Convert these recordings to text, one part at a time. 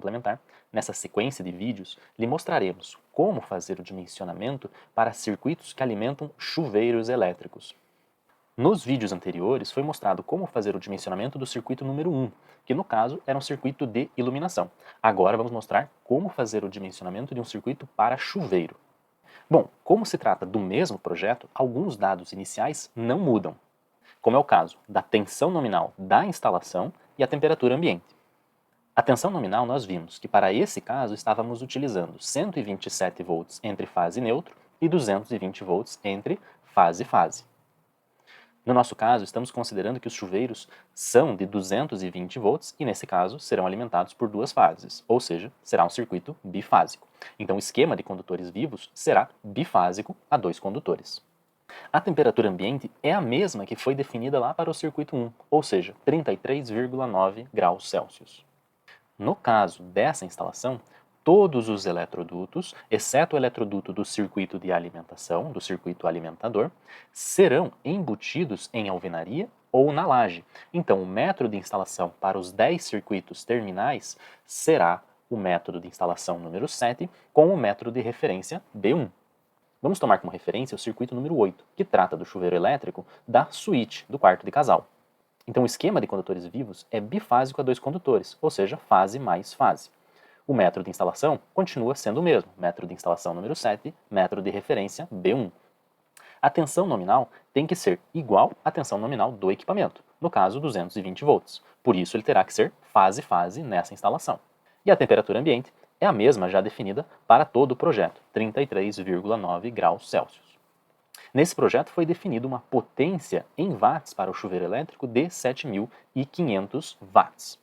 complementar, nessa sequência de vídeos, lhe mostraremos como fazer o dimensionamento para circuitos que alimentam chuveiros elétricos. Nos vídeos anteriores foi mostrado como fazer o dimensionamento do circuito número 1, que no caso era um circuito de iluminação. Agora vamos mostrar como fazer o dimensionamento de um circuito para chuveiro. Bom, como se trata do mesmo projeto, alguns dados iniciais não mudam, como é o caso da tensão nominal da instalação e a temperatura ambiente. A tensão nominal nós vimos que para esse caso estávamos utilizando 127 volts entre fase e neutro e 220 volts entre fase e fase. No nosso caso, estamos considerando que os chuveiros são de 220 volts e, nesse caso, serão alimentados por duas fases, ou seja, será um circuito bifásico. Então, o esquema de condutores vivos será bifásico a dois condutores. A temperatura ambiente é a mesma que foi definida lá para o circuito 1, ou seja, 33,9 graus Celsius. No caso dessa instalação, todos os eletrodutos, exceto o eletroduto do circuito de alimentação, do circuito alimentador, serão embutidos em alvenaria ou na laje. Então, o método de instalação para os 10 circuitos terminais será o método de instalação número 7 com o método de referência B1. Vamos tomar como referência o circuito número 8, que trata do chuveiro elétrico da suíte do quarto de casal. Então, o esquema de condutores vivos é bifásico a dois condutores, ou seja, fase mais fase. O método de instalação continua sendo o mesmo, método de instalação número 7, método de referência B1. A tensão nominal tem que ser igual à tensão nominal do equipamento, no caso 220 volts. Por isso ele terá que ser fase-fase nessa instalação. E a temperatura ambiente é a mesma já definida para todo o projeto, 33,9 graus Celsius. Nesse projeto foi definida uma potência em watts para o chuveiro elétrico de 7.500 watts.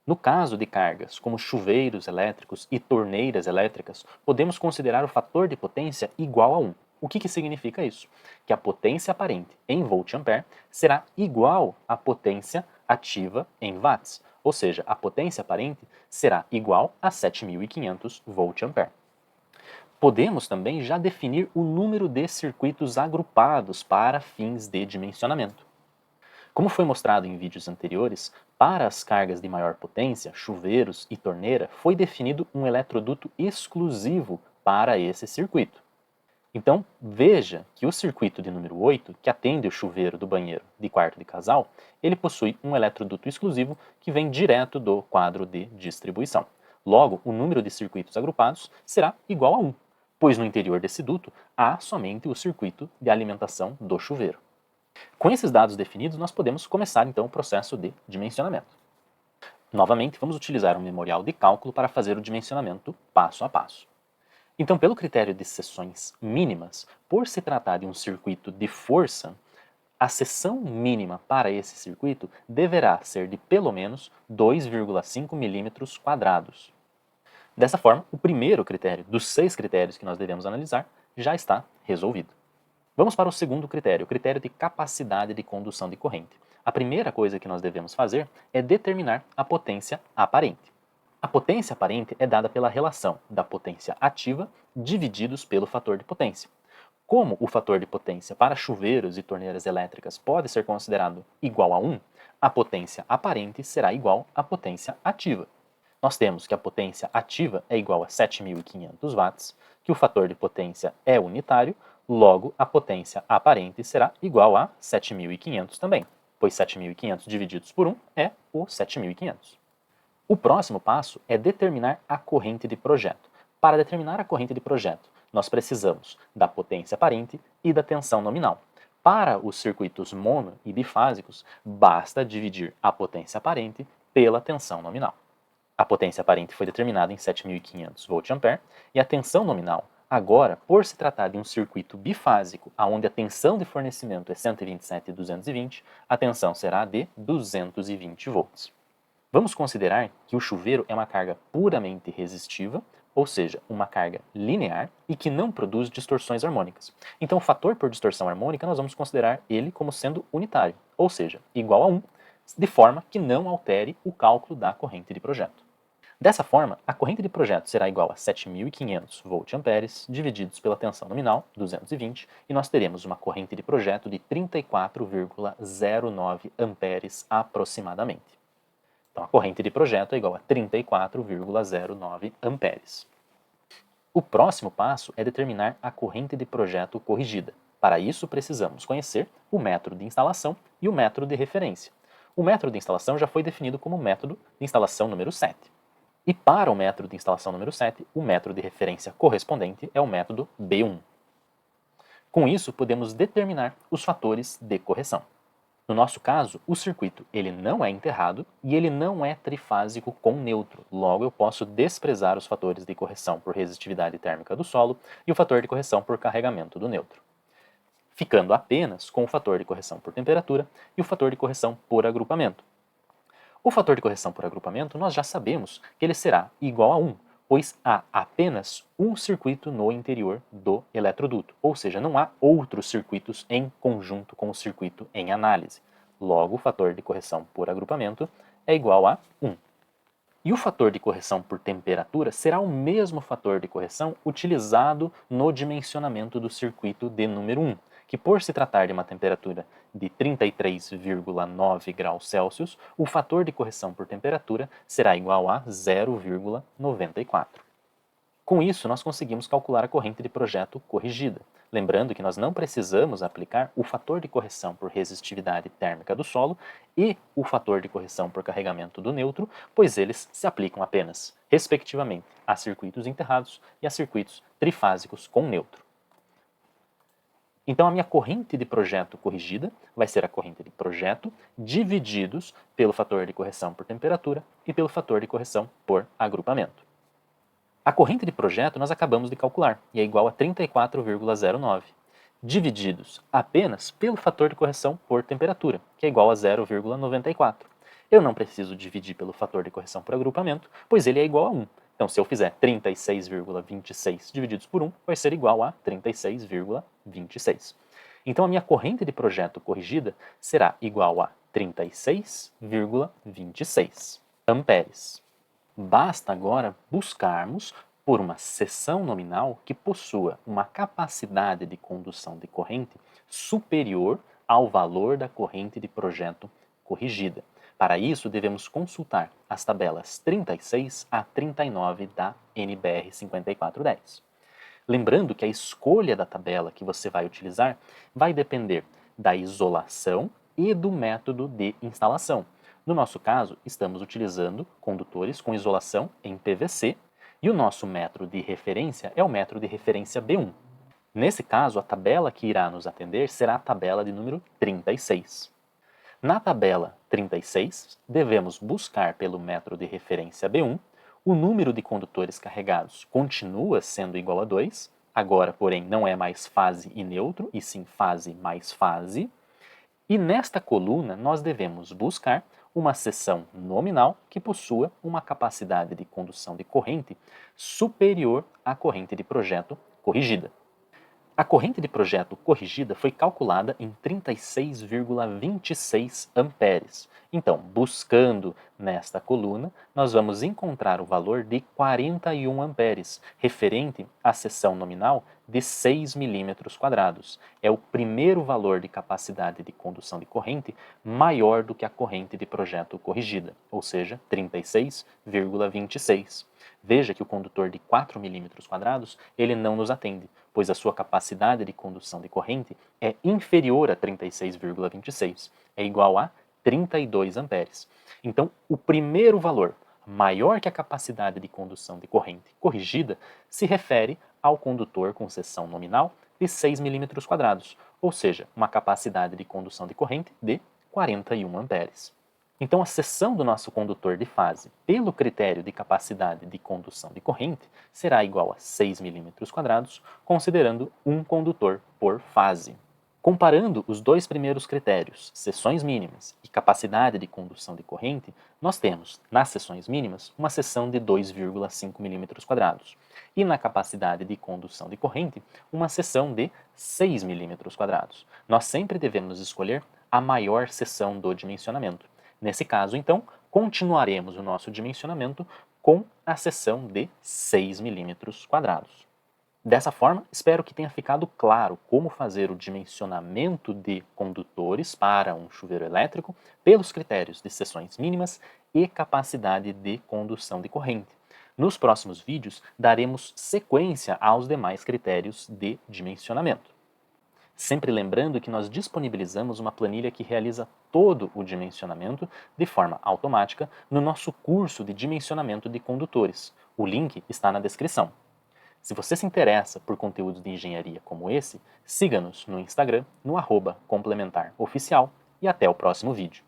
No caso de cargas como chuveiros elétricos e torneiras elétricas, podemos considerar o fator de potência igual a 1. O que significa isso? Que a potência aparente em volt-ampere será igual à potência ativa em watts, ou seja, a potência aparente será igual a 7.500 volt-ampere. Podemos também já definir o número de circuitos agrupados para fins de dimensionamento. Como foi mostrado em vídeos anteriores, para as cargas de maior potência, chuveiros e torneira, foi definido um eletroduto exclusivo para esse circuito. Então, veja que o circuito de número 8, que atende o chuveiro do banheiro de quarto de casal, ele possui um eletroduto exclusivo que vem direto do quadro de distribuição. Logo, o número de circuitos agrupados será igual a 1, pois no interior desse duto há somente o circuito de alimentação do chuveiro. Com esses dados definidos, nós podemos começar então o processo de dimensionamento. Novamente, vamos utilizar um memorial de cálculo para fazer o dimensionamento passo a passo. Então, pelo critério de seções mínimas, por se tratar de um circuito de força, a seção mínima para esse circuito deverá ser de pelo menos 2,5 milímetros quadrados. Dessa forma, o primeiro critério dos 6 critérios que nós devemos analisar já está resolvido. Vamos para o segundo critério, o critério de capacidade de condução de corrente. A primeira coisa que nós devemos fazer é determinar a potência aparente. A potência aparente é dada pela relação da potência ativa divididos pelo fator de potência. Como o fator de potência para chuveiros e torneiras elétricas pode ser considerado igual a 1, a potência aparente será igual à potência ativa. Nós temos que a potência ativa é igual a 7.500 watts, que o fator de potência é unitário, logo a potência aparente será igual a 7.500 também, pois 7.500 divididos por 1 é o 7.500. O próximo passo é determinar a corrente de projeto. Para determinar a corrente de projeto, nós precisamos da potência aparente e da tensão nominal. Para os circuitos mono e bifásicos, basta dividir a potência aparente pela tensão nominal. A potência aparente foi determinada em 7.500 volt-ampere e a tensão nominal, agora, por se tratar de um circuito bifásico, onde a tensão de fornecimento é 127 e 220, a tensão será de 220 volts. Vamos considerar que o chuveiro é uma carga puramente resistiva, ou seja, uma carga linear e que não produz distorções harmônicas. Então, o fator por distorção harmônica nós vamos considerar ele como sendo unitário, ou seja, igual a 1, de forma que não altere o cálculo da corrente de projeto. Dessa forma, a corrente de projeto será igual a 7.500 volt-amperes divididos pela tensão nominal, 220, e nós teremos uma corrente de projeto de 34,09 amperes aproximadamente. Então, a corrente de projeto é igual a 34,09 amperes. O próximo passo é determinar a corrente de projeto corrigida. Para isso, precisamos conhecer o método de instalação e o método de referência. O método de instalação já foi definido como método de instalação número 7. E para o método de instalação número 7, o método de referência correspondente é o método B1. Com isso, podemos determinar os fatores de correção. No nosso caso, o circuito ele não é enterrado e ele não é trifásico com neutro. Logo, eu posso desprezar os fatores de correção por resistividade térmica do solo e o fator de correção por carregamento do neutro, ficando apenas com o fator de correção por temperatura e o fator de correção por agrupamento. O fator de correção por agrupamento nós já sabemos que ele será igual a 1, pois há apenas um circuito no interior do eletroduto, ou seja, não há outros circuitos em conjunto com o circuito em análise. Logo, o fator de correção por agrupamento é igual a 1. E o fator de correção por temperatura será o mesmo fator de correção utilizado no dimensionamento do circuito de número 1, que por se tratar de uma temperatura de 33,9 graus Celsius, o fator de correção por temperatura será igual a 0,94. Com isso, nós conseguimos calcular a corrente de projeto corrigida. Lembrando que nós não precisamos aplicar o fator de correção por resistividade térmica do solo e o fator de correção por carregamento do neutro, pois eles se aplicam apenas, respectivamente, a circuitos enterrados e a circuitos trifásicos com neutro. Então, a minha corrente de projeto corrigida vai ser a corrente de projeto divididos pelo fator de correção por temperatura e pelo fator de correção por agrupamento. A corrente de projeto nós acabamos de calcular e é igual a 34,09, divididos apenas pelo fator de correção por temperatura, que é igual a 0,94. Eu não preciso dividir pelo fator de correção por agrupamento, pois ele é igual a 1. Então, se eu fizer 36,26 divididos por 1, vai ser igual a 36,26. Então, a minha corrente de projeto corrigida será igual a 36,26 amperes. Basta agora buscarmos por uma seção nominal que possua uma capacidade de condução de corrente superior ao valor da corrente de projeto corrigida. Para isso, devemos consultar as tabelas 36 a 39 da NBR 5410. Lembrando que a escolha da tabela que você vai utilizar vai depender da isolação e do método de instalação. No nosso caso, estamos utilizando condutores com isolação em PVC e o nosso método de referência é o método de referência B1. Nesse caso, a tabela que irá nos atender será a tabela de número 36. Na tabela 36, devemos buscar pelo método de referência B1, o número de condutores carregados continua sendo igual a 2, agora, porém, não é mais fase e neutro, e sim fase mais fase. E nesta coluna, nós devemos buscar uma seção nominal que possua uma capacidade de condução de corrente superior à corrente de projeto corrigida. A corrente de projeto corrigida foi calculada em 36,26 amperes. Então, buscando nesta coluna, nós vamos encontrar o valor de 41 amperes, referente à seção nominal de 6 milímetros quadrados. É o primeiro valor de capacidade de condução de corrente maior do que a corrente de projeto corrigida, ou seja, 36,26. Veja que o condutor de 4 milímetros quadrados, ele não nos atende, pois a sua capacidade de condução de corrente é inferior a 36,26, é igual a 32 amperes. Então, o primeiro valor, maior que a capacidade de condução de corrente corrigida, se refere ao condutor com seção nominal de 6 milímetros quadrados, ou seja, uma capacidade de condução de corrente de 41 amperes. Então, a seção do nosso condutor de fase, pelo critério de capacidade de condução de corrente, será igual a 6 milímetros quadrados, considerando um condutor por fase. Comparando os dois primeiros critérios, seções mínimas e capacidade de condução de corrente, nós temos, nas seções mínimas, uma seção de 2,5 milímetros quadrados e na capacidade de condução de corrente, uma seção de 6 milímetros quadrados. Nós sempre devemos escolher a maior seção do dimensionamento. Nesse caso, então, continuaremos o nosso dimensionamento com a seção de 6 milímetros quadrados. Dessa forma, espero que tenha ficado claro como fazer o dimensionamento de condutores para um chuveiro elétrico pelos critérios de seções mínimas e capacidade de condução de corrente. Nos próximos vídeos, daremos sequência aos demais critérios de dimensionamento. Sempre lembrando que nós disponibilizamos uma planilha que realiza todo o dimensionamento de forma automática no nosso curso de dimensionamento de condutores. O link está na descrição. Se você se interessa por conteúdos de engenharia como esse, siga-nos no Instagram, no @complementaroficial, e até o próximo vídeo.